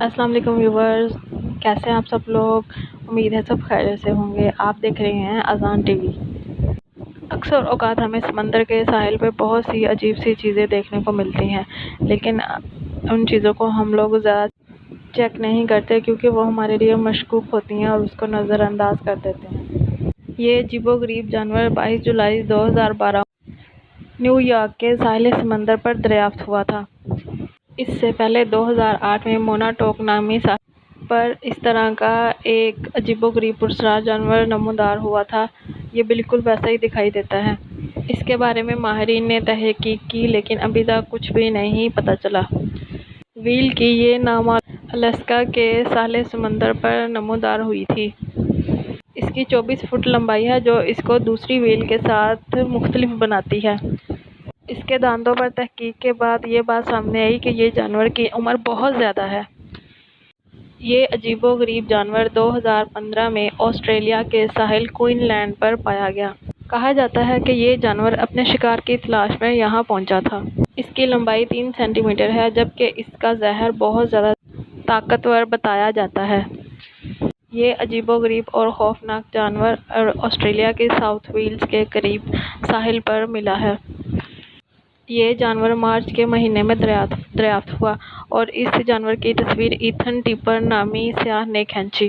السلام علیکم ویورز، کیسے ہیں آپ سب لوگ؟ امید ہے سب خیریت سے ہوں گے۔ آپ دیکھ رہے ہیں اذان ٹی وی۔ اکثر اوقات ہمیں سمندر کے ساحل پہ بہت سی عجیب سی چیزیں دیکھنے کو ملتی ہیں، لیکن ان چیزوں کو ہم لوگ زیادہ چیک نہیں کرتے کیونکہ وہ ہمارے لیے مشکوک ہوتی ہیں اور اس کو نظر انداز کر دیتے ہیں۔ یہ عجیب و غریب جانور 22 جولائی 2012 نیو یارک کے ساحل سمندر پر دریافت ہوا تھا۔ اس سے پہلے 2008 میں موناٹوک نامی ساحل پر اس طرح کا ایک عجیب و غریب پراسرار جانور نمودار ہوا تھا۔ یہ بالکل ویسا ہی دکھائی دیتا ہے۔ اس کے بارے میں ماہرین نے تحقیق کی لیکن ابھی تک کچھ بھی نہیں پتہ چلا۔ ویل کی یہ نامعلوم الاسکا کے ساحل سمندر پر نمودار ہوئی تھی۔ اس کی 24 فٹ لمبائی ہے جو اس کو دوسری ویل کے ساتھ مختلف بناتی ہے۔ اس کے دانتوں پر تحقیق کے بعد یہ بات سامنے آئی کہ یہ جانور کی عمر بہت زیادہ ہے۔ یہ عجیب و غریب جانور 2015 میں آسٹریلیا کے ساحل کوئن لینڈ پر پایا گیا۔ کہا جاتا ہے کہ یہ جانور اپنے شکار کی تلاش میں یہاں پہنچا تھا۔ اس کی لمبائی 3 سینٹی میٹر ہے جبکہ اس کا زہر بہت زیادہ طاقتور بتایا جاتا ہے۔ یہ عجیب و غریب اور خوفناک جانور آسٹریلیا کے ساؤتھ ویلز کے قریب ساحل پر ملا ہے۔ یہ جانور مارچ کے مہینے میں دریافت ہوا اور اس جانور کی تصویر ایتھن ٹیپر نامی سیاح نے کھینچی۔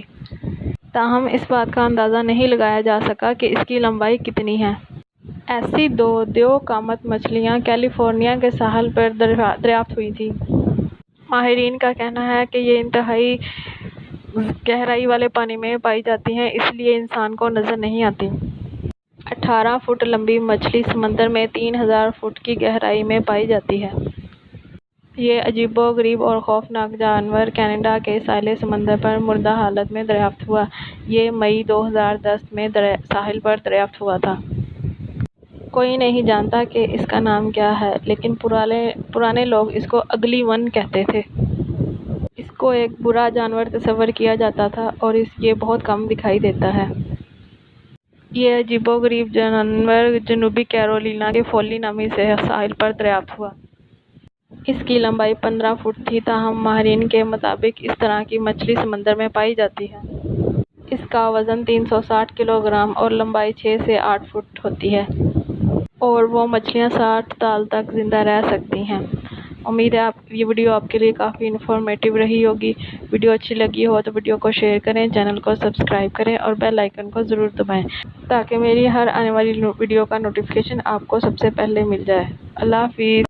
تاہم اس بات کا اندازہ نہیں لگایا جا سکا کہ اس کی لمبائی کتنی ہے۔ ایسی دو دیو قامت مچھلیاں کیلیفورنیا کے ساحل پر دریافت ہوئی تھیں۔ ماہرین کا کہنا ہے کہ یہ انتہائی گہرائی والے پانی میں پائی جاتی ہیں، اس لیے انسان کو نظر نہیں آتی۔ 18 فٹ لمبی مچھلی سمندر میں 3000 فٹ کی گہرائی میں پائی جاتی ہے۔ یہ عجیب و غریب اور خوفناک جانور کینیڈا کے ساحل سمندر پر مردہ حالت میں دریافت ہوا۔ یہ مئی 2010 میں ساحل پر دریافت ہوا تھا۔ کوئی نہیں جانتا کہ اس کا نام کیا ہے، لیکن پرانے لوگ اس کو اگلی ون کہتے تھے۔ اس کو ایک برا جانور تصور کیا جاتا تھا اور یہ بہت کم دکھائی دیتا ہے۔ یہ عجیب و غریب جانور جنوبی کیرولینا کے فولی نامی ساحل پر دریافت ہوا۔ اس کی لمبائی 15 فٹ تھی، تاہم ماہرین کے مطابق اس طرح کی مچھلی سمندر میں پائی جاتی ہے۔ اس کا وزن 360 کلو گرام اور لمبائی 6 سے 8 فٹ ہوتی ہے اور وہ مچھلیاں 60 سال تک زندہ رہ سکتی ہیں۔ امید ہے یہ ویڈیو آپ کے لیے کافی انفارمیٹیو رہی ہوگی۔ ویڈیو اچھی لگی ہو تو ویڈیو کو شیئر کریں، چینل کو سبسکرائب کریں اور بیل آئیکن کو ضرور دبائیں تاکہ میری ہر آنے والی ویڈیو کا نوٹیفیکیشن آپ کو سب سے پہلے مل جائے۔ اللہ حافظ۔